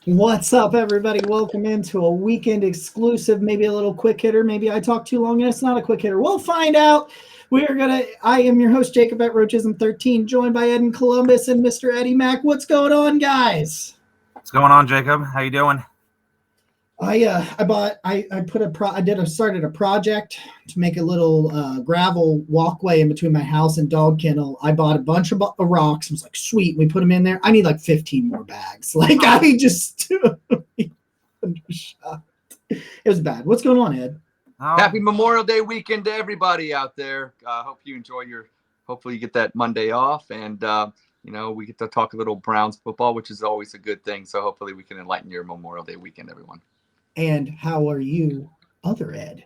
What's up, everybody? Welcome into a weekend exclusive, maybe a little quick hitter. Maybe I talk too long and it's not a quick hitter. We'll find out. I am your host, Jacob at Roachism13, joined by Ed in Columbus and Mr. Eddie Mac. What's going on, guys? What's going on, Jacob? How you doing? Started a project to make a little gravel walkway in between my house and dog kennel. I bought a bunch of rocks. I was like, sweet. We put them in there. I need like 15 more bags. It was bad. What's going on, Ed? Happy Memorial Day weekend to everybody out there. Hope you enjoy hopefully you get that Monday off, and we get to talk a little Browns football, which is always a good thing. So hopefully we can enlighten your Memorial Day weekend, everyone. And how are you, other Ed?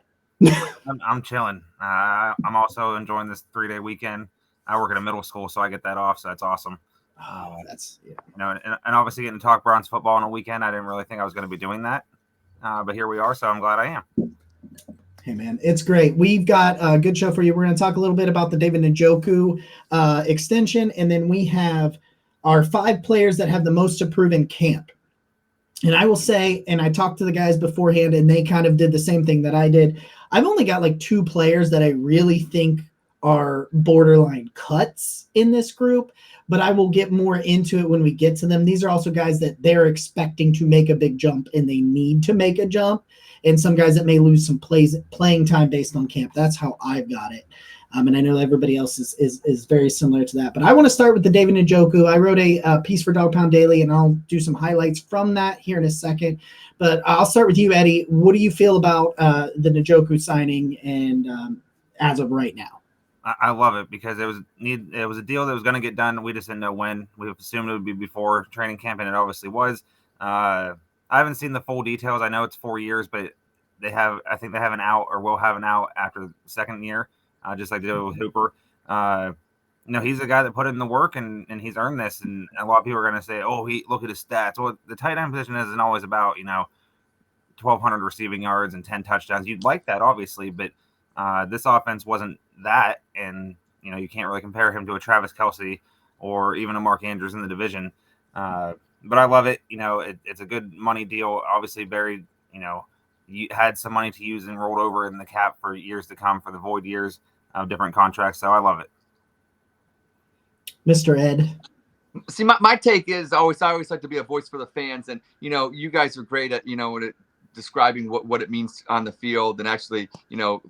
I'm chilling. I'm also enjoying this 3-day weekend. I work at a middle school, so I get that off. So that's awesome. And obviously getting to talk Browns football on a weekend. I didn't really think I was going to be doing that, but here we are. So I'm glad I am. Hey, man, it's great. We've got a good show for you. We're going to talk a little bit about the David Njoku extension, and then we have our 5 players that have the most to prove in camp. And I will say, and I talked to the guys beforehand, and they kind of did the same thing that I did. I've only got like 2 players that I really think are borderline cuts in this group, but I will get more into it when we get to them. These are also guys that they're expecting to make a big jump, and they need to make a jump. And some guys that may lose some playing time based on camp. That's how I've got it. And I know everybody else is very similar to that. But I want to start with the David Njoku. I wrote a piece for Dawg Pound Daily, and I'll do some highlights from that here in a second. But I'll start with you, Eddie. What do you feel about the Njoku signing and as of right now? I love it because it was a deal that was going to get done. We just didn't know when. We assumed it would be before training camp, and it obviously was. I haven't seen the full details. I know it's 4 years, but I think they have an out or will have an out after the second year. Just like they did with Hooper. He's a guy that put in the work and he's earned this. And a lot of people are going to say, look at his stats. Well, the tight end position isn't always about, 1,200 receiving yards and 10 touchdowns. You'd like that, obviously, but this offense wasn't that. And, you can't really compare him to a Travis Kelce or even a Mark Andrews in the division. But I love it. It's a good money deal. Obviously, Barry, you had some money to use and rolled over in the cap for years to come for the void years of different contracts. So I love it. Mr. Ed. See, my take is I always like to be a voice for the fans. And, you guys are great at, describing what it means on the field and actually,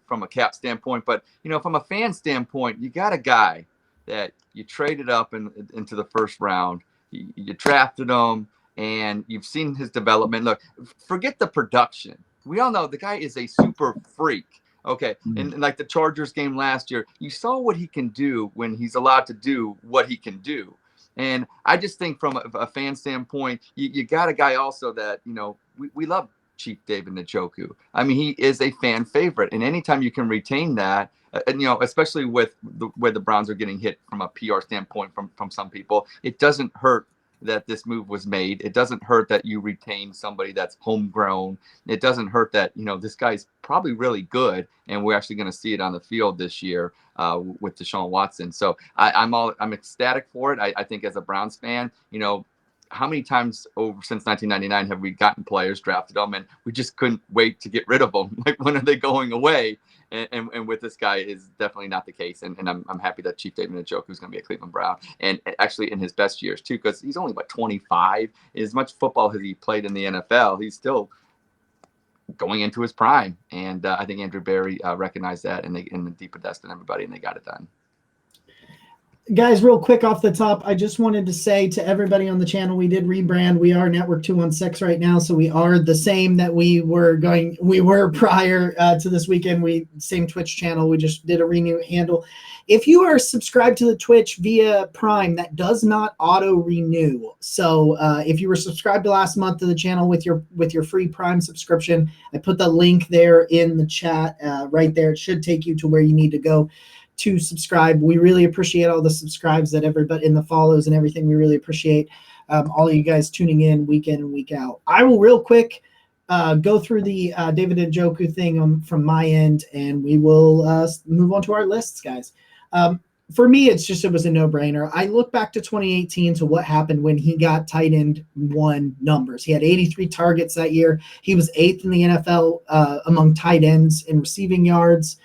from a cap standpoint. But, from a fan standpoint, you got a guy that you traded up into the first round. You drafted him and you've seen his development. Look, forget the production. We all know the guy is a super freak. Okay. And like the Chargers game last year, you saw what he can do when he's allowed to do what he can do. And I just think from a fan standpoint, you got a guy also that, we love Chief David Njoku. I mean, he is a fan favorite. And anytime you can retain that, and, especially with the way the Browns are getting hit from a PR standpoint from some people, it doesn't hurt that this move was made. It doesn't hurt that you retain somebody that's homegrown. It doesn't hurt that, this guy's probably really good. And we're actually going to see it on the field this year with Deshaun Watson. So I'm ecstatic for it. I think as a Browns fan, how many times over since 1999 have we gotten players, drafted them, and we just couldn't wait to get rid of them? Like, when are they going away? And with this guy is definitely not the case. And I'm happy that Chief David Njoku is going to be a Cleveland Brown, and actually in his best years too, because he's only about 25. As much football as he played in the NFL, he's still going into his prime. And I think Andrew Berry recognized that in the deep dust and everybody, and they got it done. Guys, real quick off the top, I just wanted to say to everybody on the channel, we did rebrand. We are Network 216 right now, so we are the same that we were prior to this weekend. Same Twitch channel. We just did a renew handle. If you are subscribed to the Twitch via Prime, that does not auto renew. So if you were subscribed to last month to the channel with your free Prime subscription, I put the link there in the chat right there. It should take you to where you need to go to subscribe. We really appreciate all the subscribes that everybody in the follows and everything. We really appreciate all of you guys tuning in week and week out. I will real quick go through the David Njoku thing from my end, and we will move on to our lists, guys. for me, it was a no-brainer. I look back to 2018 to what happened when he got tight end one numbers. He had 83 targets that year. He was 8th in the NFL among tight ends in receiving yards.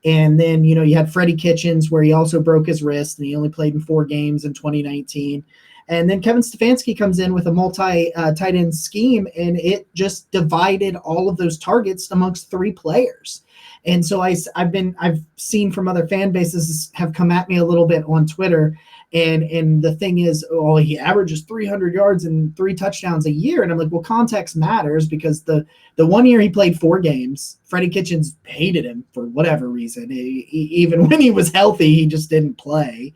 And then, you had Freddie Kitchens, where he also broke his wrist, and he only played in 4 games in 2019. And then Kevin Stefanski comes in with a multi-tight end scheme, and it just divided all of those targets amongst 3 players. And so I've seen from other fan bases have come at me a little bit on Twitter. And the thing is, he averages 300 yards and 3 touchdowns a year. And I'm like, well, context matters, because the 1 year he played 4 games, Freddie Kitchens hated him for whatever reason. Even when he was healthy, he just didn't play.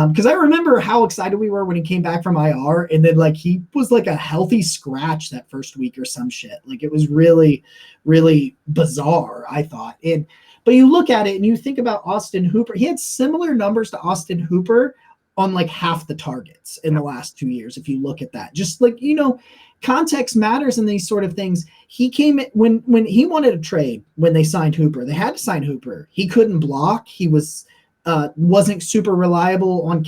Because I remember how excited we were when he came back from IR, and then he was like a healthy scratch that first week or some shit. Like, it was really, really bizarre, I thought. But you look at it and you think about Austin Hooper. He had similar numbers to Austin Hooper on half the targets in the last 2 years. If you look at that, just context matters in these sort of things. He came when he wanted a trade when they signed Hooper. They had to sign Hooper. He couldn't block. He wasn't super reliable on,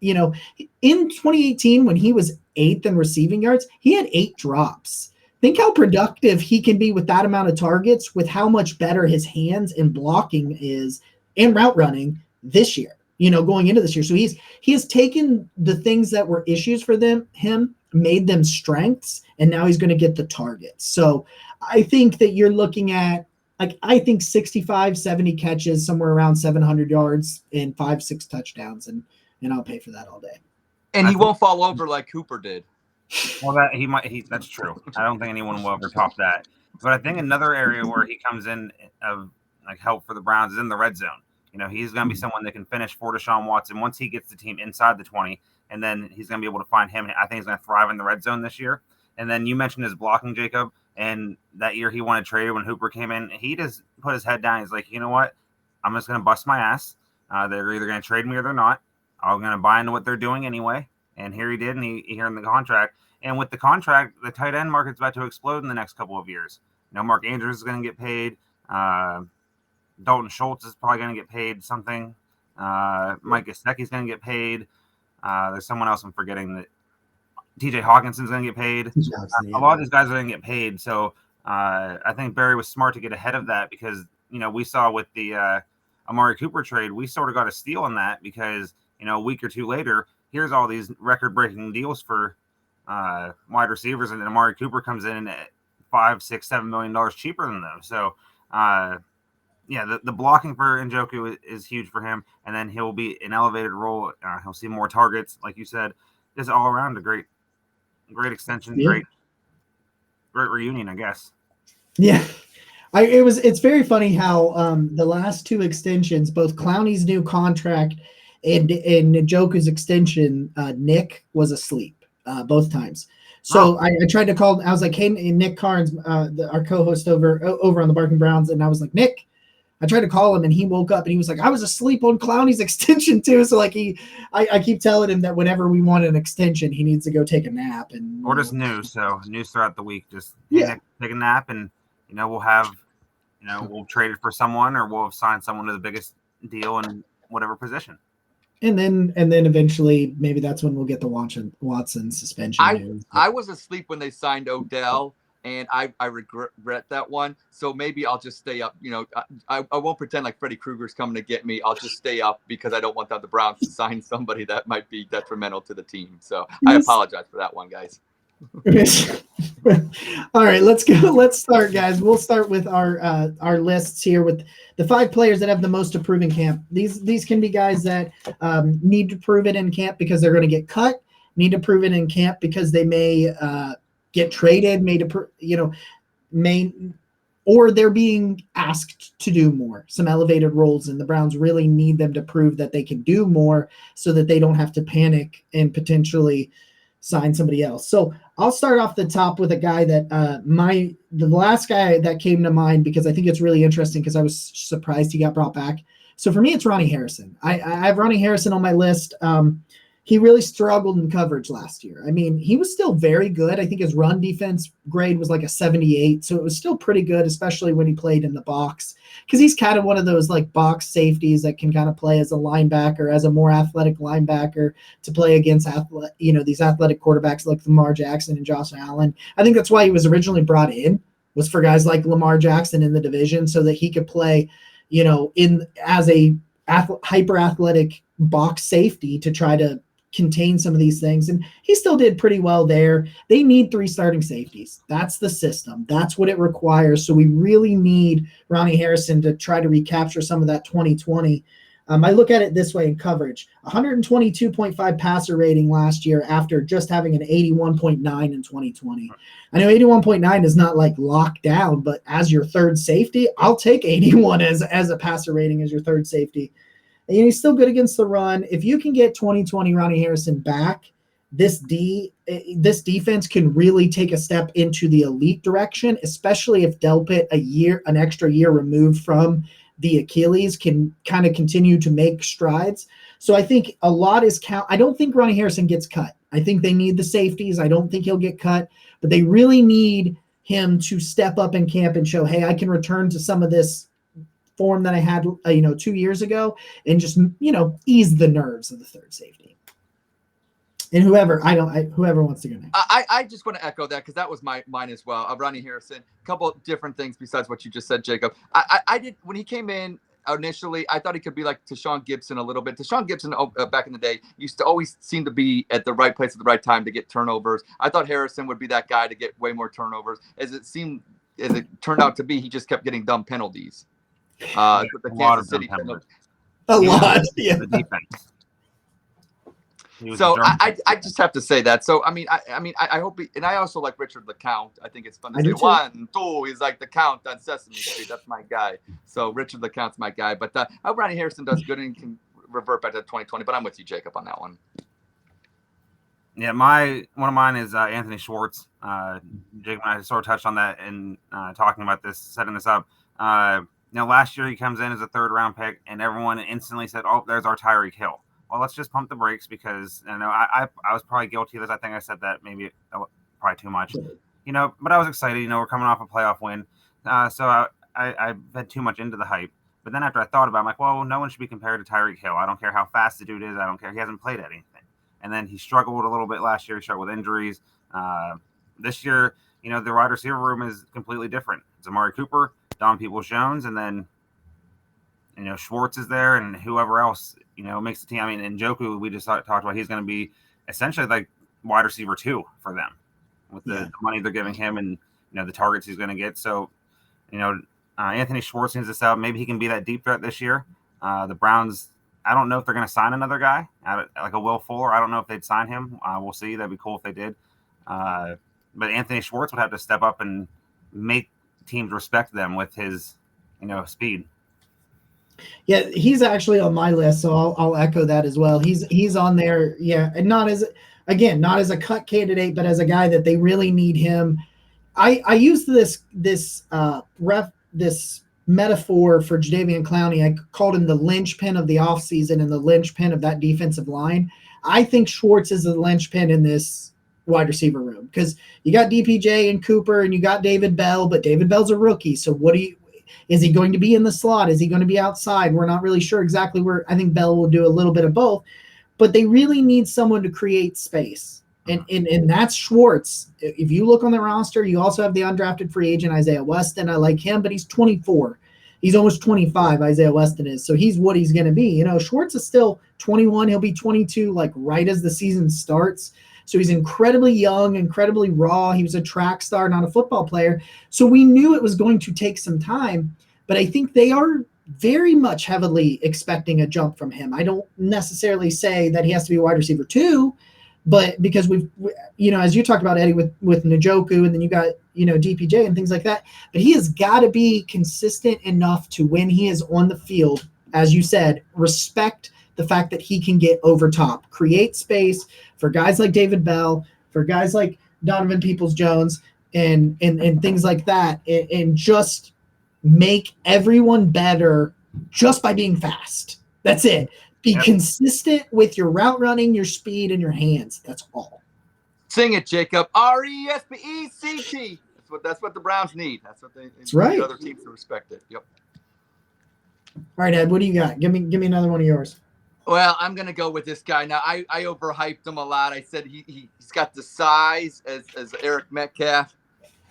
in 2018 when he was 8th in receiving yards, he had 8 drops. Think how productive he can be with that amount of targets, with how much better his hands and blocking is and route running this year, going into this year. So he has taken the things that were issues for him, made them strengths, and now he's going to get the targets. So I think that you're looking at, I think 65, 70 catches, somewhere around 700 yards and 5-6 touchdowns, and I'll pay for that all day. And he won't fall over like Hooper did. Well, that's true. I don't think anyone will ever top that. But I think another area where he comes in of help for the Browns is in the red zone. He's going to be someone that can finish for Deshaun Watson once he gets the team inside the 20, and then he's going to be able to find him. I think he's going to thrive in the red zone this year. And then you mentioned his blocking, Jacob. And that year he wanted traded when Hooper came in. He just put his head down. He's like, you know what? I'm just going to bust my ass. They're either going to trade me or they're not. I'm going to buy into what they're doing anyway. And here he did, and he earned the contract. And with the contract, the tight end market's about to explode in the next couple of years. Mark Andrews is going to get paid. Dalton Schultz is probably going to get paid something. Mike Gesicki's going to get paid. There's someone else I'm forgetting that. TJ Hawkinson's going to get paid. A lot of these guys are going to get paid. So I think Barry was smart to get ahead of that, because, we saw with the Amari Cooper trade, we sort of got a steal on that, because, a week or two later, here's all these record-breaking deals for wide receivers, and then Amari Cooper comes in at $5, $6, $7 million cheaper than them. So, the blocking for Njoku is huge for him, and then he'll be an elevated role. He'll see more targets, like you said. Just all around a great extension, great reunion, I guess. Yeah, it's very funny how the last 2 extensions, both Clowney's new contract and Njoku's extension, Nick was asleep both times. So I tried to call. I was like, "Hey, Nick Carnes, our co-host over on the Barking Browns," and I was like, "Nick." I tried to call him, and he woke up and he was like, I was asleep on Clowney's extension too. So I keep telling him that whenever we want an extension, he needs to go take a nap. Or just news. So news throughout the week, just take a nap, and, we'll have, we'll trade it for someone, or we'll sign someone to the biggest deal in whatever position. And then eventually maybe that's when we'll get the Watson suspension news. I was asleep when they signed Odell. And I regret that one. So maybe I'll just stay up. I won't pretend like Freddy Krueger's coming to get me. I'll just stay up, because I don't want the Browns to sign somebody that might be detrimental to the team. So I apologize for that one, guys. All right, let's go. Let's start, guys. We'll start with our lists here with the 5 players that have the most to prove in camp. These can be guys that need to prove it in camp because they're going to get cut, need to prove it in camp because they may get traded, or they're being asked to do more, some elevated roles, and the Browns really need them to prove that they can do more so that they don't have to panic and potentially sign somebody else. So I'll start off the top with a guy that the last guy that came to mind, because I think it's really interesting, because I was surprised he got brought back. So for me, it's Ronnie Harrison. I have Ronnie Harrison on my list. he really struggled in coverage last year. I mean, he was still very good. I think his run defense grade was like a 78. So it was still pretty good, especially when he played in the box, because he's kind of one of those like box safeties that can kind of play as a linebacker, as a more athletic linebacker to play against these athletic quarterbacks like Lamar Jackson and Josh Allen. I think that's why he was originally brought in, was for guys like Lamar Jackson in the division, so that he could play, as a hyper athletic box safety to try to contain some of these things. And he still did pretty well there. They need 3 starting safeties. That's the system. That's what it requires. So we really need Ronnie Harrison to try to recapture some of that 2020. I look at it this way in coverage: 122.5 passer rating last year after just having an 81.9 in 2020. I know 81.9 is not like locked down, but as your third safety, I'll take 81 as a passer rating as your third safety. And he's still good against the run. If you can get 2020 Ronnie Harrison back, this defense can really take a step into the elite direction, especially if Delpit, an extra year removed from the Achilles, can kind of continue to make strides. So I think a lot is I don't think Ronnie Harrison gets cut. I think they need the safeties. I don't think he'll get cut, but they really need him to step up in camp and show, hey, I can return to some of this form that I had, 2 years ago, and just, ease the nerves of the third safety. And whoever wants to go next. I just want to echo that, because that was mine as well. Ronnie Harrison, a couple of different things besides what you just said, Jacob. I did, when he came in initially, I thought he could be like Tashawn Gibson a little bit. Tashawn Gibson back in the day used to always seem to be at the right place at the right time to get turnovers. I thought Harrison would be that guy to get way more turnovers. As it turned out to be, he just kept getting dumb penalties. With the Kansas City a lot, yeah. The defense. So I just have to say that. So I mean I hope and I also like Richard LeCount. I think it's fun to say 1, 2. He's like the Count on Sesame Street. That's my guy. So Richard LeCount's my guy. But I hope Ronnie Harrison does good and can revert back to 2020. But I'm with you, Jacob, on that one. Yeah, one of mine is Anthony Schwartz. Jacob and I sort of touched on that in talking about this, setting this up. Last year he comes in as a 3rd-round pick, and everyone instantly said, "Oh, there's our Tyreek Hill." Well, let's just pump the brakes, because I was probably guilty of this. I think I said that maybe probably too much, But I was excited. We're coming off a playoff win, so I had too much into the hype. But then after I thought about it, I'm like, well, no one should be compared to Tyreek Hill. I don't care how fast the dude is. I don't care. He hasn't played at anything. And then he struggled a little bit last year. He struggled with injuries. This year, the wide receiver room is completely different. It's Amari Cooper, Don Peoples-Jones, and then Schwartz is there, and whoever else makes the team. I mean, Njoku, we just talked about, he's going to be essentially like wide receiver 2 for them with the money they're giving him, and the targets he's going to get. So Anthony Schwartz needs this out. Maybe he can be that deep threat this year. The Browns, I don't know if they're going to sign another guy like a Will Fuller. I don't know if they'd sign him. We'll see. That'd be cool if they did. But Anthony Schwartz would have to step up and make teams respect them with his speed. Yeah, he's actually on my list, so I'll echo that as well. He's on there, and not as a cut candidate, but as a guy that they really need him. I used this metaphor for Jadeveon Clowney. I called him the linchpin of the offseason and the linchpin of that defensive line. I think Schwartz is the linchpin in this wide receiver room, because you got DPJ and Cooper and you got David Bell, but David Bell's a rookie. So is he going to be in the slot? Is he going to be outside? We're not really sure exactly where. I think Bell will do a little bit of both, but they really need someone to create space. And that's Schwartz. If you look on the roster, you also have the undrafted free agent Isaiah Weston. I like him, but he's 24. He's almost 25, Isaiah Weston is. So he's what he's going to be. Schwartz is still 21. He'll be 22 like right as the season starts. So he's incredibly young, incredibly raw. He was a track star, not a football player. So we knew it was going to take some time, but I think they are very much heavily expecting a jump from him. I don't necessarily say that he has to be a wide receiver 2, but because we've, as you talked about, Eddie, with Njoku, and then you got, DPJ and things like that, but he has got to be consistent enough to, when he is on the field, as you said, respect the fact that he can get over top, create space for guys like David Bell, for guys like Donovan Peoples-Jones, and things like that, and just make everyone better just by being fast. That's it. Be consistent with your route running, your speed, and your hands. That's all. Sing it, Jacob. RESPECT. That's what the Browns need. That's what they need other teams to respect it. Yep. All right, Ed, what do you got? Give me another one of yours. Well, I'm gonna go with this guy. Now, I overhyped him a lot. I said he's got the size as Eric Metcalf.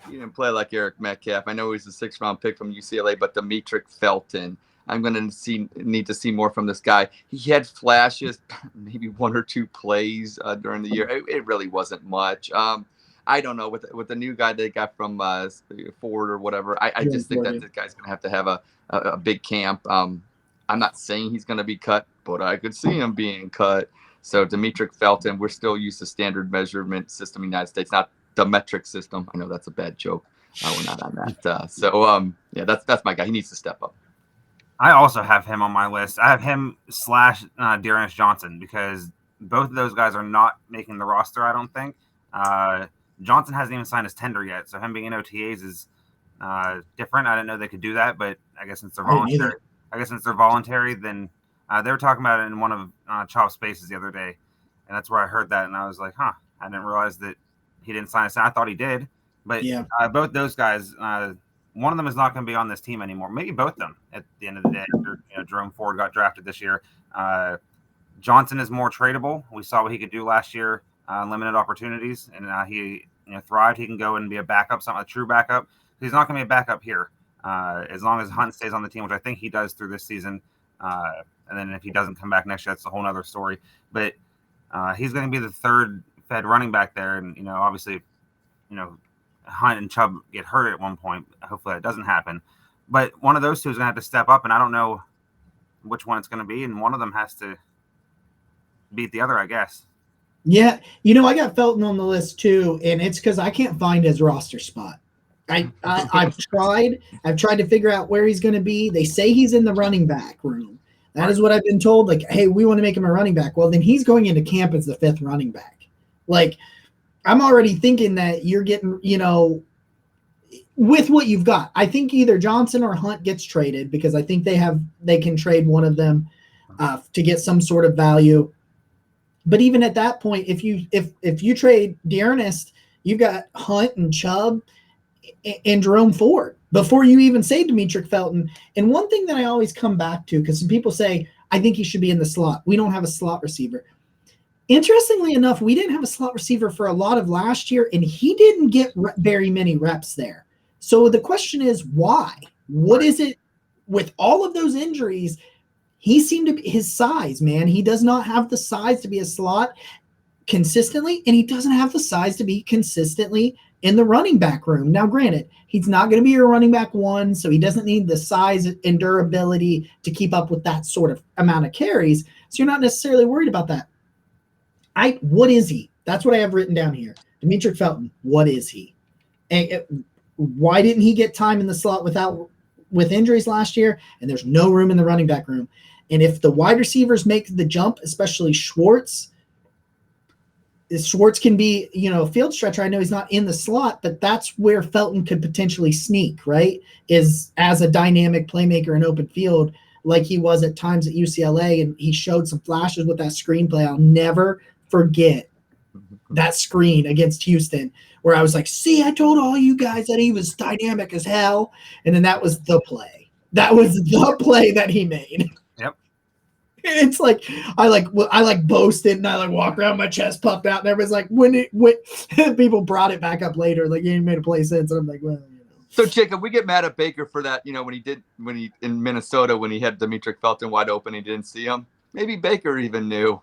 He didn't play like Eric Metcalf. I know he's a 6th-round pick from UCLA, but Demetric Felton. I'm going to need to see more from this guy. He had flashes, maybe 1 or 2 plays during the year. It really wasn't much. I don't know with the new guy they got from Ford or whatever. I just think that this guy's going to have a big camp. I'm not saying he's going to be cut, but I could see him being cut. So Demetric Felton, we're still used to standard measurement system in the United States, not the metric system. I know that's a bad joke. We're not on that. Yeah, that's my guy. He needs to step up. I also have him on my list. I have him / Dearness Johnson because both of those guys are not making the roster, I don't think. Johnson hasn't even signed his tender yet, so him being in OTAs is different. I didn't know they could do that, but I guess since they're voluntary, then they were talking about it in one of Chop Spaces the other day, and that's where I heard that, and I was like, I didn't realize that he didn't sign us. I thought he did, but both those guys, one of them is not going to be on this team anymore. Maybe both of them at the end of the day. After, Jerome Ford got drafted this year. Johnson is more tradable. We saw what he could do last year, limited opportunities, and he thrived. He can go and be a backup, a true backup. He's not going to be a backup here as long as Hunt stays on the team, which I think he does through this season. And then if he doesn't come back next year, that's a whole other story. But he's going to be the third Fed running back there, and obviously, Hunt and Chubb get hurt at one point. Hopefully that doesn't happen. But one of those two is going to have to step up, and I don't know which one it's going to be, and one of them has to beat the other, I guess. Yeah. I got Felton on the list too, and it's because I can't find his roster spot. I've tried to figure out where he's going to be. They say he's in the running back room. That is what I've been told. Like, hey, we want to make him a running back. Well, then he's going into camp as the 5th running back. Like, I'm already thinking that you're getting, with what you've got. I think either Johnson or Hunt gets traded because I think they can trade one of them to get some sort of value. But even at that point, if you trade Dearness, you've got Hunt and Chubb and Jerome Ford before you even say Demetric Felton. And one thing that I always come back to, because some people say, I think he should be in the slot. We don't have a slot receiver. Interestingly enough, we didn't have a slot receiver for a lot of last year, and he didn't get very many reps there. So the question is, why? What is it with all of those injuries? He seemed to be his size, man. He does not have the size to be a slot consistently, and he doesn't have the size to be consistently in the running back room. Now, granted, he's not going to be your running back 1, so he doesn't need the size and durability to keep up with that sort of amount of carries. So you're not necessarily worried about that. What is he? That's what I have written down here. Demetric Felton, what is he? And why didn't he get time in the slot with injuries last year? And there's no room in the running back room. And if the wide receivers make the jump, especially Schwartz can be, a field stretcher. I know he's not in the slot, but that's where Felton could potentially sneak, right? Is as a dynamic playmaker in open field, like he was at times at UCLA, and he showed some flashes with that screenplay. I'll never forget that screen against Houston where I was like, see, I told all you guys that he was dynamic as hell. And then that was the play. That was the play that he made. Yep. It's like I boasted and I walked around, my chest puffed out, and everybody's like, when people brought it back up later, like, you ain't made a play since. And I'm like, well, So Jacob, we get mad at Baker for that, when he in Minnesota, when he had Demetric Felton wide open, he didn't see him. Maybe Baker even knew.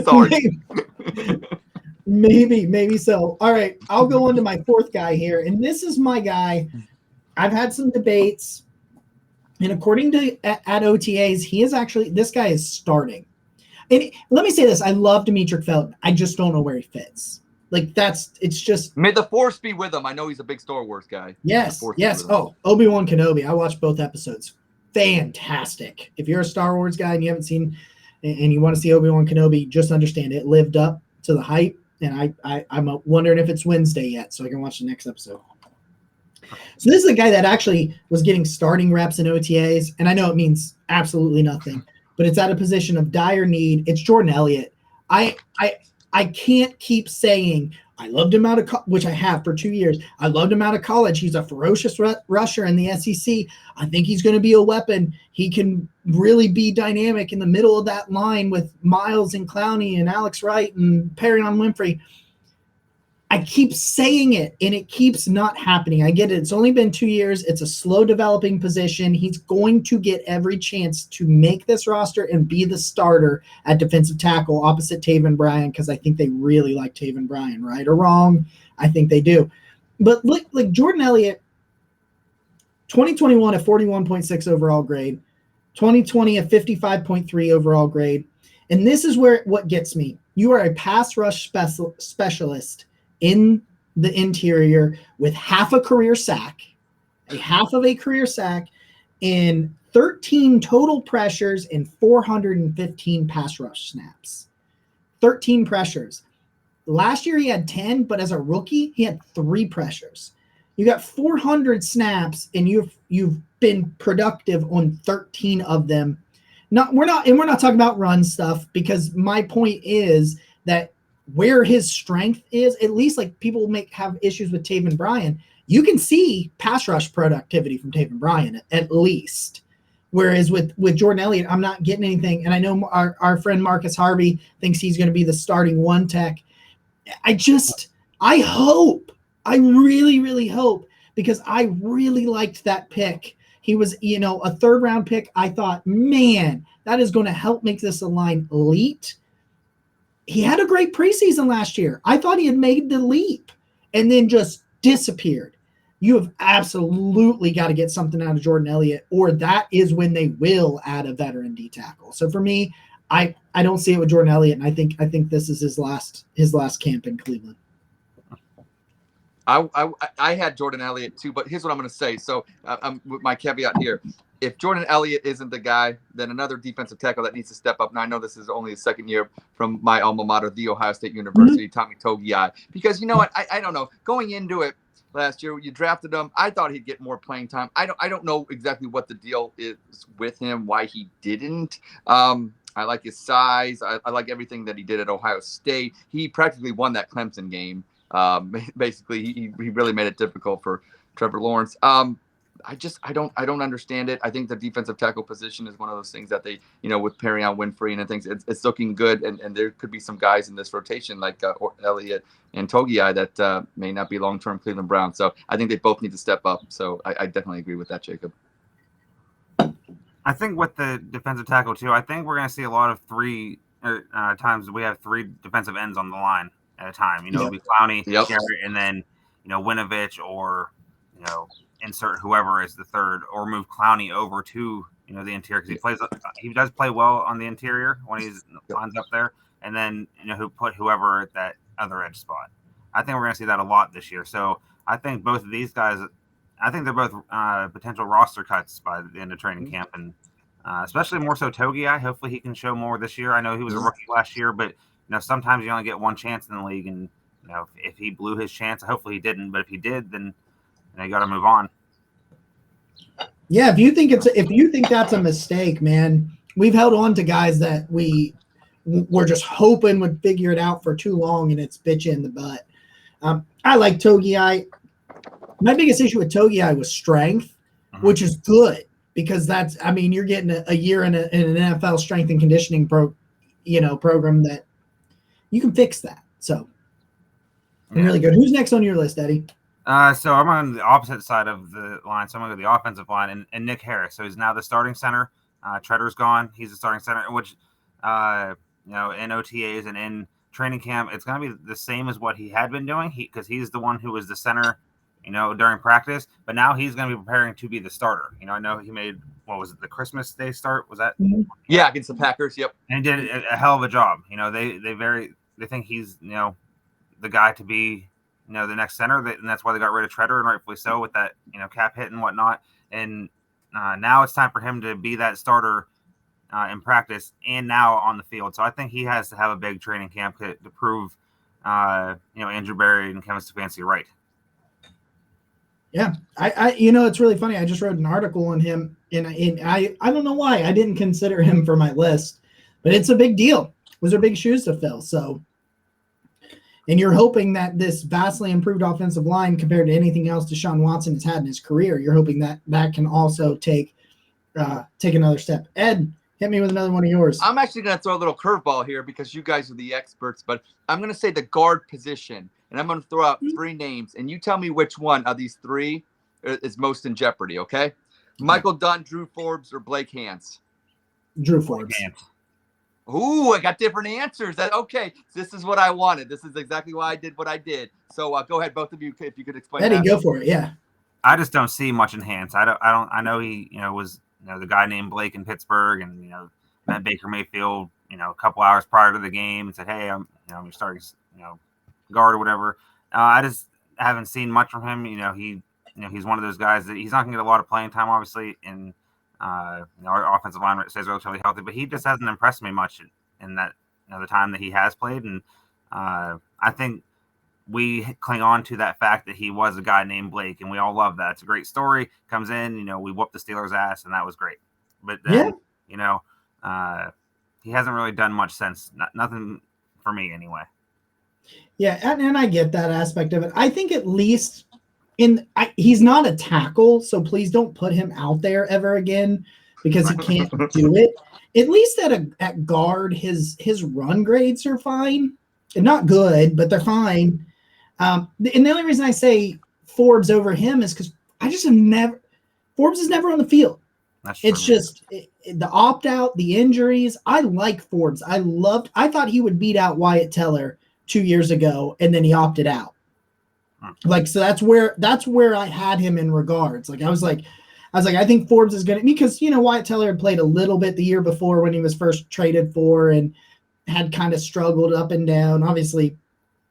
Sorry. Maybe so. All right, I'll go on to my 4th guy here, and this is my guy. I've had some debates, and according to at OTAs, this guy is starting. And let me say this: I love Demetric Felton. I just don't know where he fits. It's just. May the Force be with him. I know he's a big Star Wars guy. Yes. Oh, Obi-Wan Kenobi. I watched both episodes. Fantastic. If you're a Star Wars guy and you haven't seen, and you want to see Obi-Wan Kenobi, just understand it lived up to the hype. And I'm wondering if it's Wednesday yet, so I can watch the next episode. So this is a guy that actually was getting starting reps in OTAs, and I know it means absolutely nothing, but it's at a position of dire need. It's Jordan Elliott. I can't keep saying I loved him out of which I have for 2 years. I loved him out of college. He's a ferocious rusher in the SEC. I think he's going to be a weapon. He can really be dynamic in the middle of that line with Miles and Clowney and Alex Wright and Perrion Winfrey. I keep saying it, and it keeps not happening. I get it. It's only been 2 years. It's a slow developing position. He's going to get every chance to make this roster and be the starter at defensive tackle opposite Taven Bryan, because I think they really like Taven Bryan, right or wrong. I think they do. But look, like Jordan Elliott, 2021 a 41.6 overall grade, 2020 a 55.3 overall grade. And this is what gets me. You are a pass rush specialist in the interior with half a career sack, in 13 total pressures and 415 pass rush snaps. 13 pressures. Last year he had 10, but as a rookie, he had 3 pressures. You got 400 snaps, and you've been productive on 13 of them. We're not talking about run stuff, because my point is that where his strength is, at least like people have issues with Taven Bryan, you can see pass rush productivity from Taven Bryan at least. Whereas with Jordan Elliott, I'm not getting anything. And I know our friend Marcus Harvey thinks he's going to be the starting one tech. I really, really hope, because I really liked that pick. He was, a third-round pick. I thought, man, that is going to help make this a line elite. He had a great preseason last year. I thought he had made the leap and then just disappeared. You have absolutely got to get something out of Jordan Elliott, or that is when they will add a veteran D tackle. So for me, I don't see it with Jordan Elliott, and I think this is his last camp in Cleveland. I had Jordan Elliott too, but here's what I'm going to say. So I'm with my caveat here. If Jordan Elliott isn't the guy, then another defensive tackle that needs to step up. And I know this is only his second year from my alma mater, The Ohio State University, Tommy Togiai. Because you know what? I don't know. Going into it last year, you drafted him. I thought he'd get more playing time. I don't know exactly what the deal is with him, why he didn't. I like his size. I like everything that he did at Ohio State. He practically won that Clemson game. Basically, he really made it difficult for Trevor Lawrence. I don't understand it. I think the defensive tackle position is one of those things that they, with Perrion Winfrey and things, it's looking good. And there could be some guys in this rotation like Elliott and Togiai that may not be long-term Cleveland Browns. So I think they both need to step up. So I definitely agree with that, Jacob. I think with the defensive tackle too, I think we're going to see a lot of times we have 3 defensive ends on the line at a time. It'll be Clowney, Garrett, and then Winovich, or insert whoever is the third, or move Clowney over to the interior, because he does play well on the interior when he's lines up there, and then put whoever at that other edge spot. I think we're going to see that a lot this year. So I think both of these guys, I think they're both potential roster cuts by the end of training camp, and especially more so Togiai. Hopefully he can show more this year. I know he was a rookie last year, but sometimes you only get one chance in the league, and if he blew his chance, hopefully he didn't. But if he did, then you got to move on. Yeah, if you think that's a mistake, man, we've held on to guys that we're just hoping would figure it out for too long, and it's bitch in the butt. I like Togiai. My biggest issue with Togiai was strength, which is good, because you're getting a year in an NFL strength and conditioning program that you can fix that. So really good. Who's next on your list, Eddie? So I'm on the opposite side of the line. So I'm going to the offensive line, and Nick Harris. So he's now the starting center. Treader's gone. He's the starting center, which, in OTAs and in training camp, it's going to be the same as what he had been doing, because he's the one who was the center, during practice. But now he's going to be preparing to be the starter. I know he made, what was it, the Christmas Day start? Was that? Yeah, against the Packers. Yep. And he did a hell of a job. They think he's, the guy to be, the next center, and that's why they got rid of Treader, and rightfully so, with that, cap hit and whatnot. And now it's time for him to be that starter in practice and now on the field. So I think he has to have a big training camp to prove, Andrew Berry and Kevin Stefanski right. Yeah, I it's really funny. I just wrote an article on him, and I don't know why I didn't consider him for my list, but it's a big deal. Those are big shoes to fill. So, and you're hoping that this vastly improved offensive line compared to anything else Deshaun Watson has had in his career, you're hoping that that can also take another step. Ed, hit me with another one of yours. I'm actually going to throw a little curveball here because you guys are the experts, but I'm going to say the guard position, and I'm going to throw out 3 names, and you tell me which one of these 3 is most in jeopardy, okay? Michael Dunn, Drew Forbes, or Blake Hance? Drew Forbes. Ooh, I got different answers. Okay, this is what I wanted. This is exactly why I did what I did. So go ahead, both of you, if you could explain. Eddie, go for it. Yeah. I just don't see much in Hance. I know he, was, the guy named Blake in Pittsburgh, and met Baker Mayfield, a couple hours prior to the game and said, "Hey, I'm your starting, guard or whatever." I just haven't seen much from him. He's one of those guys that he's not going to get a lot of playing time, obviously, and our offensive line stays relatively healthy, but he just hasn't impressed me much in that the time that he has played, and I think we cling on to that fact that he was a guy named Blake, and we all love that. It's a great story. Comes in, we whooped the Steelers' ass, and that was great. But then, he hasn't really done much since. Nothing for me, anyway. Yeah, and I get that aspect of it. I think at least he's not a tackle, so please don't put him out there ever again because he can't do it. At least at guard, his run grades are fine. They're not good, but they're fine. And the only reason I say Forbes over him is because Forbes is never on the field. It's just the opt-out, the injuries. I like Forbes. I thought he would beat out Wyatt Teller 2 years ago, and then he opted out. So that's where I had him in regards. I was like, I think Forbes is going to, because, Wyatt Teller had played a little bit the year before when he was first traded for and had kind of struggled up and down. Obviously,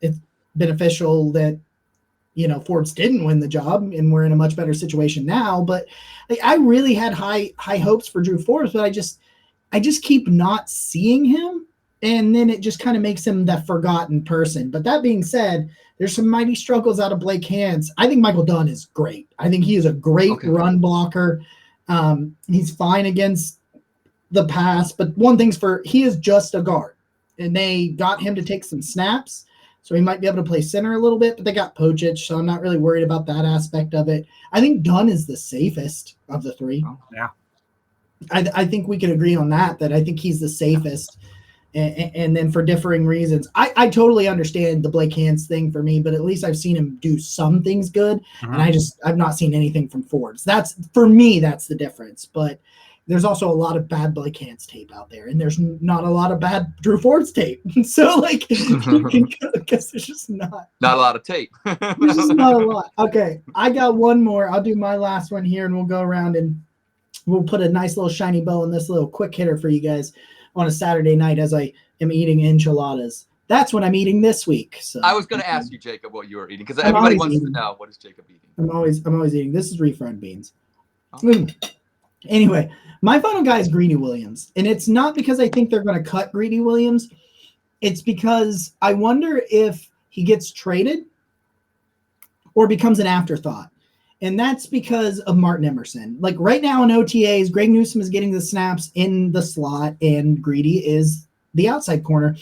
it's beneficial that, Forbes didn't win the job and we're in a much better situation now. But I really had high hopes for Drew Forbes, but I just keep not seeing him. And then it just kind of makes him that forgotten person. But that being said, there's some mighty struggles out of Blake Hance. I think Michael Dunn is great. I think he is a great run blocker. He's fine against the pass, but one thing's he is just a guard. And they got him to take some snaps, so he might be able to play center a little bit, but they got Pocic, so I'm not really worried about that aspect of it. I think Dunn is the safest of the 3. Oh, yeah. I think we can agree on that I think he's the safest. And then for differing reasons, I totally understand the Blake Hance thing for me, but at least I've seen him do some things good, and I've not seen anything from Forbes. That's for me, that's the difference. But there's also a lot of bad Blake Hance tape out there, and there's not a lot of bad Drew Forbes tape. So because there's just not a lot of tape. There's just not a lot. Okay, I got one more. I'll do my last one here, and we'll go around and we'll put a nice little shiny bow on this little quick hitter for you guys on a Saturday night as I am eating enchiladas. That's what I'm eating this week. So I was going to ask you, Jacob, what you were eating, because everybody wants to know, what is Jacob eating? I'm always eating. This is refried beans. Oh. Anyway, my final guy is Greeny Williams, and it's not because I think they're going to cut Greeny Williams. It's because I wonder if he gets traded or becomes an afterthought. And that's because of Martin Emerson. Right now in OTAs, Greg Newsome is getting the snaps in the slot, and Greedy is the outside corner.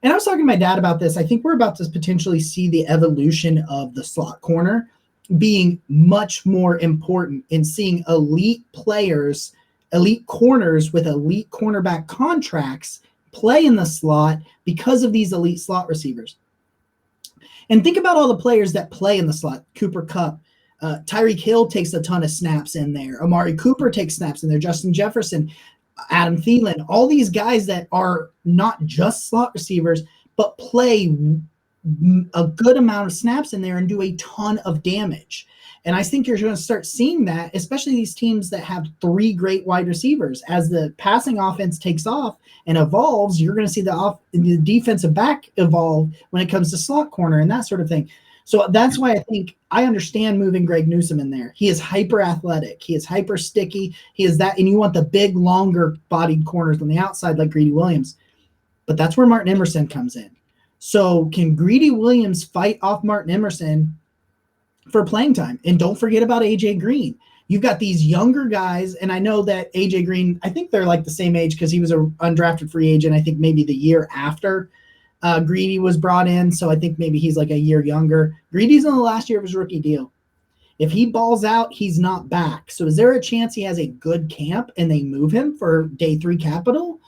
And I was talking to my dad about this. I think we're about to potentially see the evolution of the slot corner being much more important in seeing elite players, elite corners with elite cornerback contracts play in the slot because of these elite slot receivers. And think about all the players that play in the slot. Cooper Kupp. Tyreek Hill takes a ton of snaps in there. Amari Cooper takes snaps in there. Justin Jefferson, Adam Thielen, all these guys that are not just slot receivers, but play a good amount of snaps in there and do a ton of damage. And I think you're going to start seeing that, especially these teams that have 3 great wide receivers. As the passing offense takes off and evolves, you're going to see the defensive back evolve when it comes to slot corner and that sort of thing. So that's why I think I understand moving Greg Newsome in there. He is hyper athletic. He is hyper sticky. He is that, and you want the big, longer bodied corners on the outside like Greedy Williams. But that's where Martin Emerson comes in. So can Greedy Williams fight off Martin Emerson for playing time. And don't forget about AJ Green. You've got these younger guys, and I know that AJ Green, I think they're like the same age because he was an undrafted free agent, I think maybe the year after Greeny was brought in, so I think maybe he's like a year younger. Greeny's in the last year of his rookie deal. If he balls out, he's not back. So is there a chance he has a good camp and they move him for day 3 capital?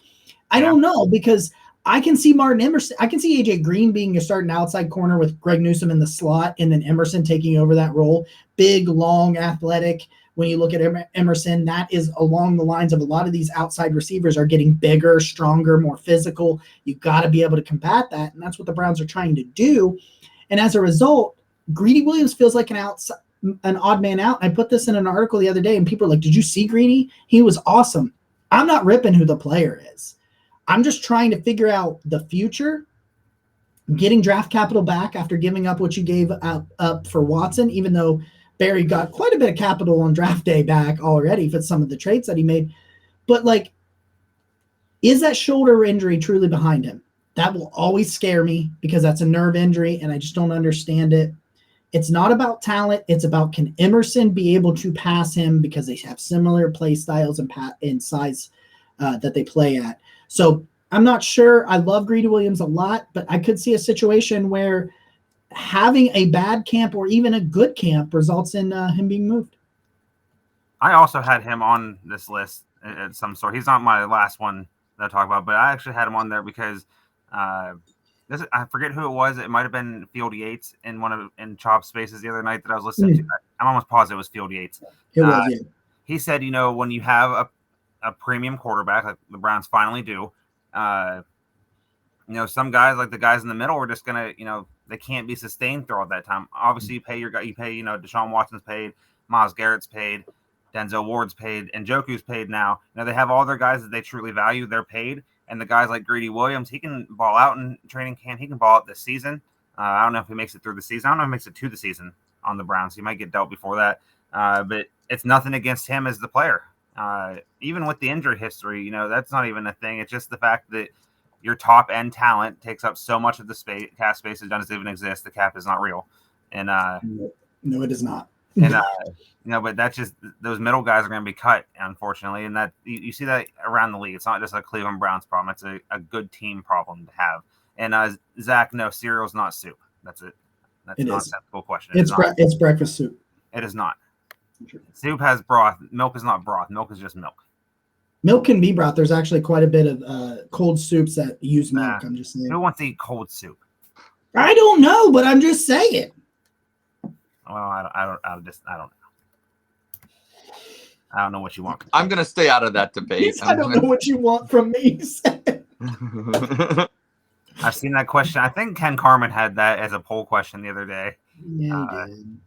I don't know, because I can see Martin Emerson. I can see AJ Green being your starting outside corner with Greg Newsome in the slot and then Emerson taking over that role. Big, long, athletic. When you look at Emerson, that is along the lines of a lot of these outside receivers are getting bigger, stronger, more physical. You got to be able to combat that, and that's what the Browns are trying to do. And as a result, Greeny Williams feels like an odd man out. I put this in an article the other day, and people are like, did you see Greeny? He was awesome. I'm not ripping who the player is. I'm just trying to figure out the future, getting draft capital back after giving up what you gave up for Watson, even though Barry got quite a bit of capital on draft day back already for some of the trades that he made. But, like, is that shoulder injury truly behind him? That will always scare me because that's a nerve injury, and I just don't understand it. It's not about talent. It's about, can Emerson be able to pass him, because they have similar play styles and size that they play at. So I'm not sure. I love Greeny Williams a lot, but I could see a situation where having a bad camp or even a good camp results in him being moved. I also had him on this list at some sort. He's not my last one that I talk about, but I actually had him on there because I forget who it was. It might have been Field Yates in Chop Spaces the other night that I was listening to. I'm almost positive it was Field Yates. It was, yeah. He said, when you have a premium quarterback like the Browns finally do, some guys, like the guys in the middle, are just gonna, they can't be sustained throughout that time. Obviously, you pay Deshaun Watson's paid, Myles Garrett's paid, Denzel Ward's paid, and Njoku's paid now. They have all their guys that they truly value. They're paid, and the guys like Greeny Williams, he can ball out in training camp. He can ball out this season. I don't know if he makes it through the season. I don't know if he makes it to the season on the Browns. He might get dealt before that. But it's nothing against him as the player. Even with the injury history, that's not even a thing. It's just the fact that your top end talent takes up so much of the cap space. It doesn't even exist. The cap is not real. And no, it is not. And but that's just, those middle guys are going to be cut, unfortunately. And that you see that around the league. It's not just a Cleveland Browns problem. It's a good team problem to have. And Zach, no, cereal's not soup. That's it. That's not a sensible question. It's breakfast soup. It is not. Soup has broth. Milk is not broth. Milk is just milk. Milk can be broth. There's actually quite a bit of cold soups that use milk. I'm just saying. Who wants to eat cold soup? I don't know, but I'm just saying. Well, I don't know. I don't know what you want. I'm gonna stay out of that debate. I don't know what you want from me. I've seen that question. I think Ken Carmen had that as a poll question the other day. Yeah, he did.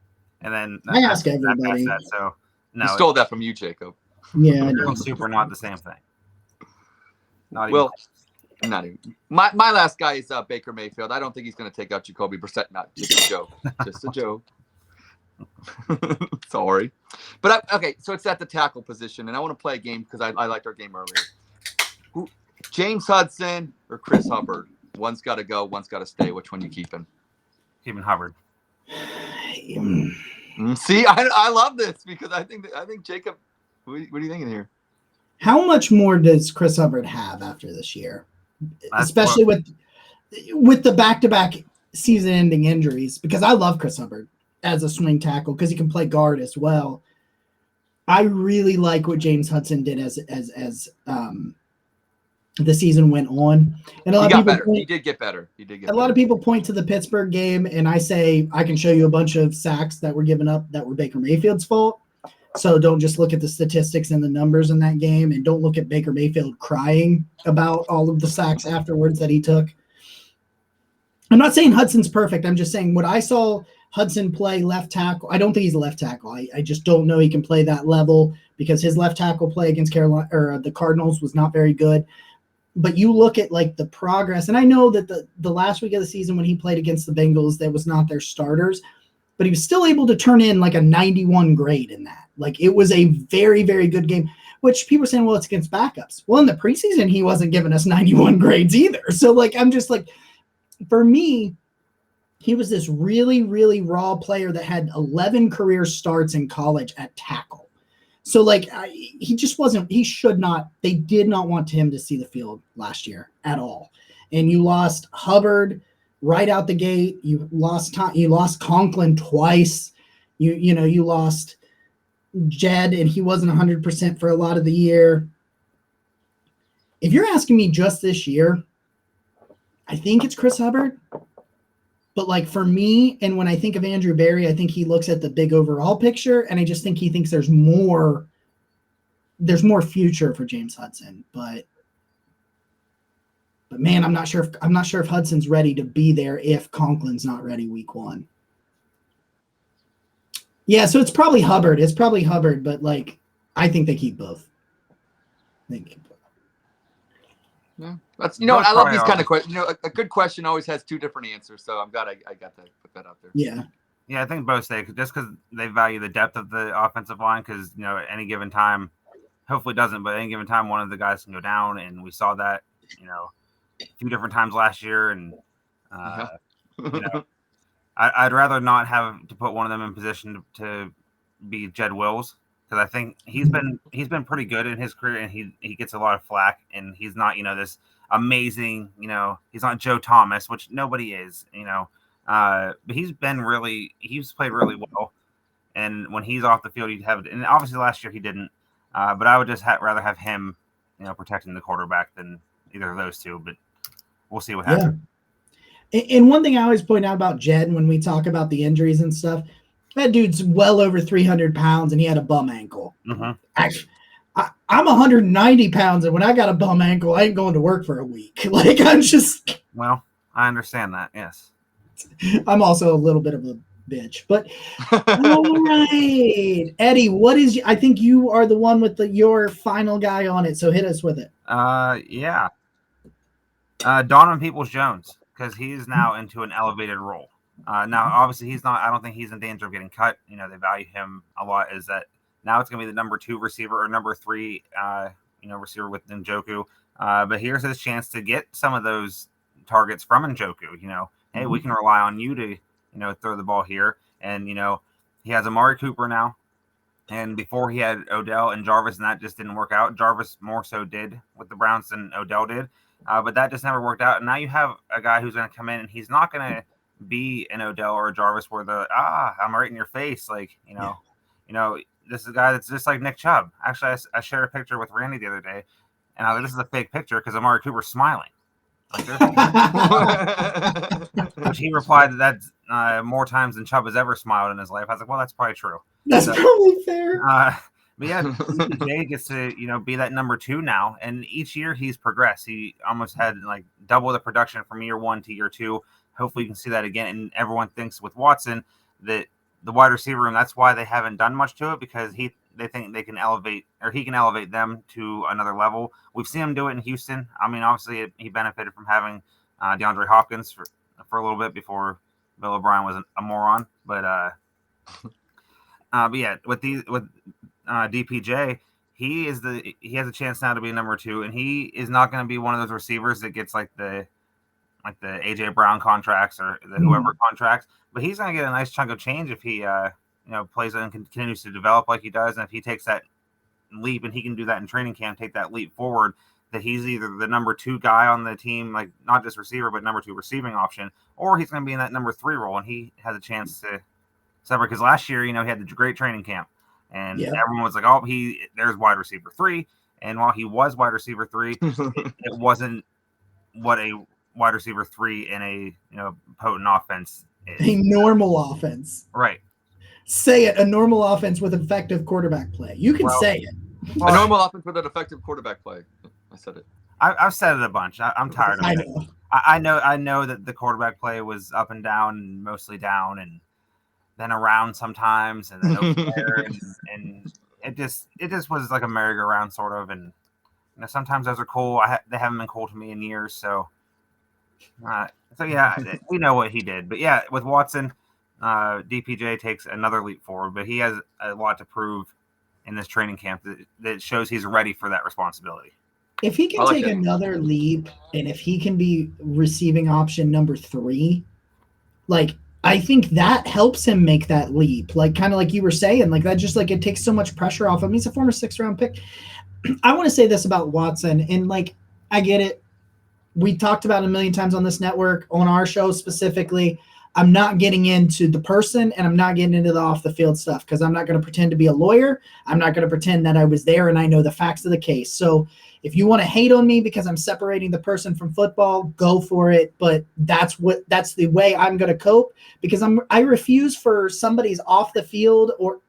And then I ask everybody. So no, he stole that from you, Jacob. Yeah, real soup are not the same thing. Not even. My last guy is Baker Mayfield. I don't think he's going to take out Jacoby Brissett. Not just a joke. Just a joke. Sorry, but okay. So it's at the tackle position, and I want to play a game because I liked our game earlier. James Hudson or Chris Hubbard? One's got to go. One's got to stay. Which one you keeping? Keeping Hubbard. See, I love this because I think Jacob. What are you thinking here? How much more does Chris Hubbard have after this year, especially with the back-to-back season-ending injuries? Because I love Chris Hubbard as a swing tackle because he can play guard as well. I really like what James Hudson did as the season went on, and a lot of people he did get better. A lot of people point to the Pittsburgh game, and I say I can show you a bunch of sacks that were given up that were Baker Mayfield's fault. So don't just look at the statistics and the numbers in that game, and don't look at Baker Mayfield crying about all of the sacks afterwards that he took. I'm not saying Hudson's perfect. I'm just saying what I saw Hudson play left tackle. I don't think he's a left tackle. I just don't know he can play that level because his left tackle play against Carolina or the Cardinals was not very good. But you look at like the progress, and I know that the last week of the season when he played against the Bengals, that was not their starters, but he was still able to turn in like a 91 grade in that. Like it was a very, very good game, which people are saying, well, it's against backups. Well, in the preseason, he wasn't giving us 91 grades either. So like, I'm just like, for me, he was this really, really raw player that had 11 career starts in college at tackle. So, like, he just wasn't – they did not want him to see the field last year at all. And you lost Hubbard right out the gate. You lost Conklin twice. You lost Jed, and he wasn't 100% for a lot of the year. If you're asking me just this year, I think it's Chris Hubbard. But, like, for me, and when I think of Andrew Berry, I think he looks at the big overall picture, and I just think he thinks there's more future for James Hudson. But man, I'm not sure if Hudson's ready to be there if Conklin's not ready week 1. Yeah, so it's probably Hubbard. But, like, I think they keep both. Yeah, that's I love these kind of questions. A good question always has 2 different answers. So I'm glad I got to put that out there. Yeah. Yeah, I think both stay just because they value the depth of the offensive line. Because at any given time, hopefully it doesn't, but at any given time, one of the guys can go down, and we saw that a few different times last year. And I'd rather not have to put one of them in position to be Jed Wills. Because I think he's been pretty good in his career, and he gets a lot of flack, and he's not this amazing, he's not Joe Thomas, which nobody is, but he's played really well, and when he's off the field, he'd have, and obviously last year he didn't, but I would just rather have him, protecting the quarterback than either of those two, but we'll see what happens. Yeah. And one thing I always point out about Jed when we talk about the injuries and stuff. That dude's well over 300 pounds, and he had a bum ankle. Mm-hmm. I'm 190 pounds, and when I got a bum ankle, I ain't going to work for a week. Like, Well, I understand that, yes. I'm also a little bit of a bitch. But, all right. Eddie, I think you are the one with your final guy on it, so hit us with it. Yeah. Donovan Peoples-Jones, because he's now into an elevated role. Now, obviously, I don't think he's in danger of getting cut. They value him a lot. Is that now it's going to be the number 2 receiver or number 3, receiver with Njoku. But here's his chance to get some of those targets from Njoku. Hey, we can rely on you to, throw the ball here. And, he has Amari Cooper now. And before he had Odell and Jarvis, and that just didn't work out. Jarvis more so did with the Browns than Odell did. But that just never worked out. And now you have a guy who's going to come in, and he's not going to be an Odell or a Jarvis where I'm right in your face. Like, this is a guy that's just like Nick Chubb. Actually, I shared a picture with Randy the other day, and I was like, this is a fake picture because Amari Cooper's smiling. Like, which he replied that's more times than Chubb has ever smiled in his life. I was like, well, that's probably true. That's probably fair. But yeah, Jay gets to be that number 2 now, and each year he's progressed. He almost had like double the production from year 1 to year 2. Hopefully you can see that again. And everyone thinks with Watson that the wide receiver room, that's why they haven't done much to it, because they think they can elevate, or he can elevate them to another level. We've seen him do it in Houston. I mean, obviously he benefited from having DeAndre Hopkins for a little bit before Bill O'Brien was a moron. But yeah, with DPJ, he has a chance now to be number 2, and he is not going to be one of those receivers that gets like the AJ Brown contracts or the whoever contracts, but he's going to get a nice chunk of change if he plays and continues to develop like he does, and if he takes that leap, and he can do that in training camp, take that leap forward, that he's either the number 2 guy on the team, like not just receiver but number 2 receiving option, or he's going to be in that number 3 role, and he has a chance to separate. Because last year, he had the great training camp, and everyone was like, oh, there's wide receiver 3, and while he was wide receiver 3, it wasn't what a wide receiver 3 in a potent offense is. A normal offense. Right. Say it, a normal offense with effective quarterback play. You can say it. A normal offense with an effective quarterback play. I said it. I've said it a bunch. I'm tired of it. I know that the quarterback play was up and down, mostly down, and then around sometimes, and then over there, and it just was like a merry-go-round sort of. And sometimes those are cool. They haven't been cool to me in years, so yeah, we know what he did. But yeah, with Watson, DPJ takes another leap forward, but he has a lot to prove in this training camp that shows he's ready for that responsibility. If he can take another leap, and if he can be receiving option number 3, Like, I think that helps him make that leap. Like, kind of like you were saying, like that just like it takes so much pressure off him. He's a former 6th-round pick. I want to say this about Watson, and like, I get it. We talked about it a million times on this network, on our show specifically. I'm not getting into the person, and I'm not getting into the off the field stuff because I'm not going to pretend to be a lawyer. I'm not going to pretend that I was there and I know the facts of the case. So if you want to hate on me because I'm separating the person from football, go for it. But that's the way I'm going to cope, because I refuse for somebody's off the field or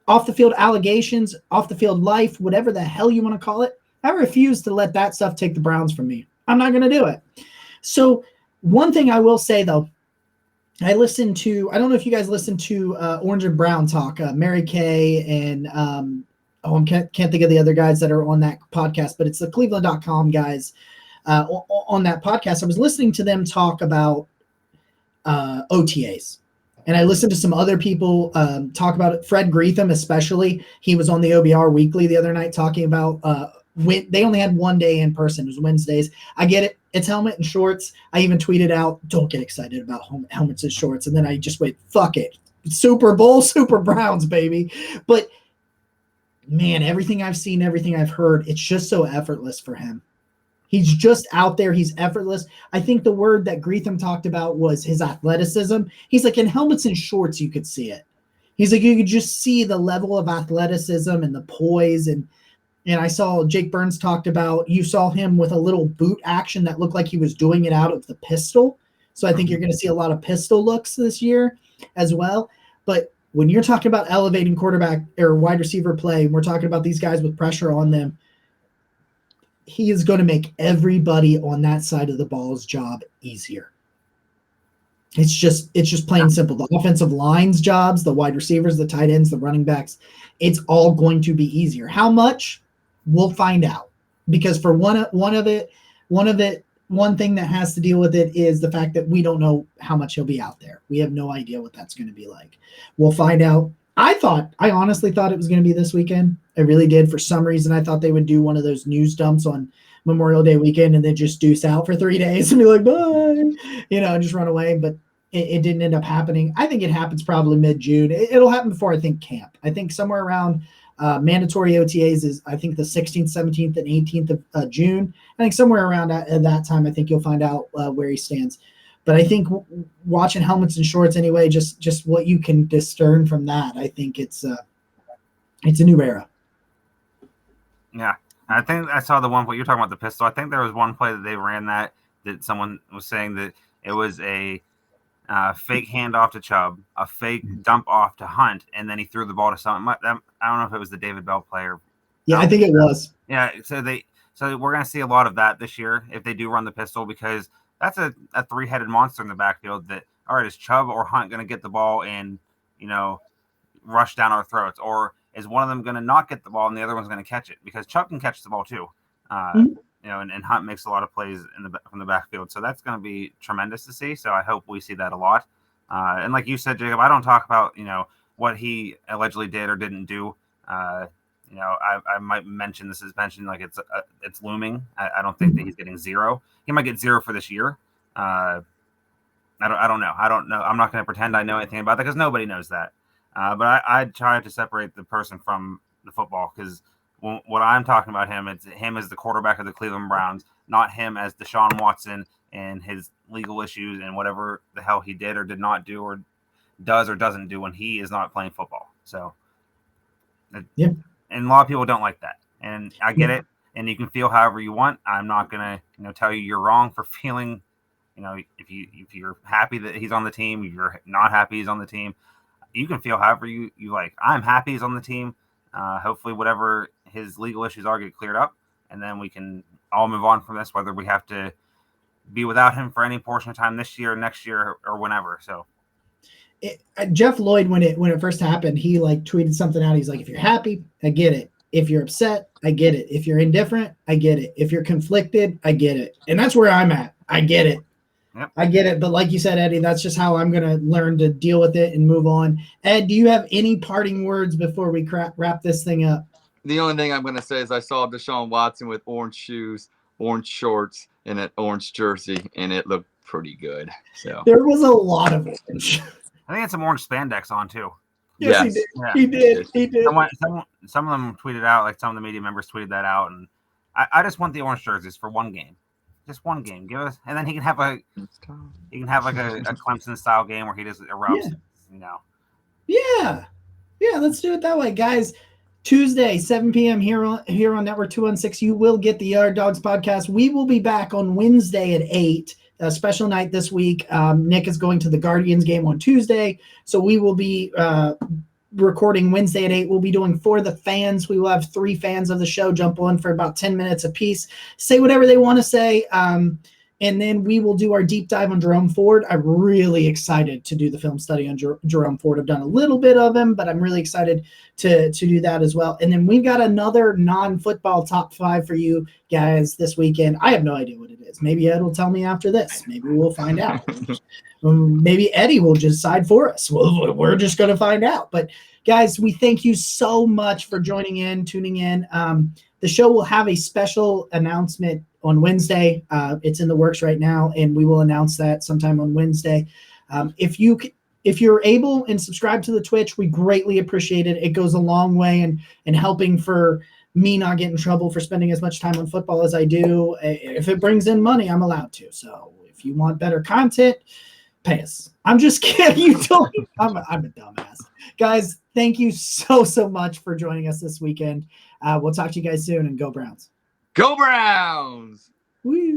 off the field allegations, off the field life, whatever the hell you want to call it. I refuse to let that stuff take the Browns from me. I'm not going to do it. So one thing I will say though, I don't know if you guys listen to Orange and Brown talk, Mary Kay and I can't think of the other guys that are on that podcast, but it's the Cleveland.com guys on that podcast. I was listening to them talk about OTAs. And I listened to some other people talk about it. Fred Greetham, especially. He was on the OBR Weekly the other night talking about they only had one day in person. It was Wednesdays. I get it. It's helmet and shorts. I even tweeted out, don't get excited about helmets and shorts. And then I just went, fuck it. Super Bowl, Super Browns, baby. But, man, everything I've seen, everything I've heard, it's just so effortless for him. He's just out there. He's effortless. I think the word that Greetham talked about was his athleticism. He's like, in helmets and shorts, you could see it. He's like, you could just see the level of athleticism and the poise. And I saw Jake Burns talked about, you saw him with a little boot action that looked like he was doing it out of the pistol. So I think you're going to see a lot of pistol looks this year as well. But when you're talking about elevating quarterback or wide receiver play, and we're talking about these guys with pressure on them, he is going to make everybody on that side of the ball's job easier. It's just plain simple. The offensive line's jobs, the wide receivers, the tight ends, the running backs, it's all going to be easier. How much? We'll find out. Because for one thing that has to deal with it is the fact that we don't know how much he'll be out there. We have no idea what that's going to be like. We'll find out. I honestly thought it was going to be this weekend. I really did. For some reason, I thought they would do one of those news dumps on Memorial Day weekend and then just deuce out for 3 days and be like, bye, and just run away. But it didn't end up happening. I think it happens probably mid-June. It'll happen before, I think, camp. I think somewhere around mandatory OTAs is, I think, the 16th, 17th, and 18th of June. I think somewhere around at that time, I think you'll find out where he stands. But I think watching helmets and shorts anyway, just what you can discern from that, I think it's a new era. Yeah, I think I saw the one. What you're talking about, the pistol. I think there was one play that they ran that someone was saying that it was a fake handoff to Chubb, a fake dump off to Hunt, and then he threw the ball to someone. I don't know if it was the David Bell player. Yeah, I think it was. Yeah, so we're going to see a lot of that this year if they do run the pistol, because that's a three-headed monster in the backfield that, all right, is Chubb or Hunt going to get the ball and, rush down our throats? Or is one of them going to not get the ball and the other one's going to catch it? Because Chubb can catch the ball too. And Hunt makes a lot of plays from the backfield. So that's going to be tremendous to see. So I hope we see that a lot. And like you said, Jacob, I don't talk about, what he allegedly did or didn't do. I might mention the suspension like it's looming. I don't think that he's getting zero. He might get zero for this year. I don't know. I'm not going to pretend I know anything about that because nobody knows that. But I try to separate the person from the football, because what I'm talking about it's him as the quarterback of the Cleveland Browns, not him as Deshaun Watson and his legal issues and whatever the hell he did or did not do or does or doesn't do when he is not playing football. So, yeah. And a lot of people don't like that, and I get it. And you can feel however you want. I'm not gonna, tell you you're wrong for feeling, if you're happy that he's on the team, if you're not happy he's on the team, you can feel however you like. I'm happy he's on the team. Hopefully, whatever his legal issues are get cleared up, and then we can all move on from this. Whether we have to be without him for any portion of time this year, next year, or whenever. So. Jeff Lloyd, when it first happened, he tweeted something out. He's like, if you're happy, I get it. If you're upset, I get it. If you're indifferent, I get it. If you're conflicted, I get it. And that's where I'm at. I get it. Yep. I get it. But like you said, Eddie, that's just how I'm going to learn to deal with it and move on. Ed, do you have any parting words before we wrap this thing up? The only thing I'm going to say is I saw Deshaun Watson with orange shoes, orange shorts, and an orange jersey, and it looked pretty good. So There was a lot of orange. I think it's some orange spandex on too. Yes, he did. He did. Some of them tweeted out, like some of the media members tweeted that out, and I just want the orange jerseys for one game. Just one game. Give us, and then he can have like a Clemson style game where he just erupts. Yeah. Let's do it that way, guys. Tuesday, 7 p.m. here on Network 216. You will get the Yard Dogs podcast. We will be back on Wednesday at 8. A special night this week. Nick is going to the Guardians game on Tuesday, so we will be recording Wednesday at 8. We'll be doing For the Fans. We will have 3 fans of the show jump on for about 10 minutes apiece, say whatever they want to say, and then we will do our deep dive on Jerome Ford. I'm really excited to do the film study on Jerome Ford. I've done a little bit of him, but I'm really excited to do that as well. And then we've got another non-football top 5 for you guys this weekend. I have no idea what it is. Maybe Ed will tell me after this. Maybe we'll find out. Maybe Eddie will decide for us. We're just going to find out. But guys, we thank you so much for tuning in. The show will have a special announcement on Wednesday. It's in the works right now, and we will announce that sometime on Wednesday. If you're able and subscribe to the Twitch, we greatly appreciate it. It goes a long way in helping for me not get in trouble for spending as much time on football as I do. If it brings in money, I'm allowed to. So if you want better content, pay us. I'm just kidding. You don't. I'm a dumbass. Guys, thank you so much for joining us this weekend. We'll talk to you guys soon, and go Browns. Go Browns! Woo.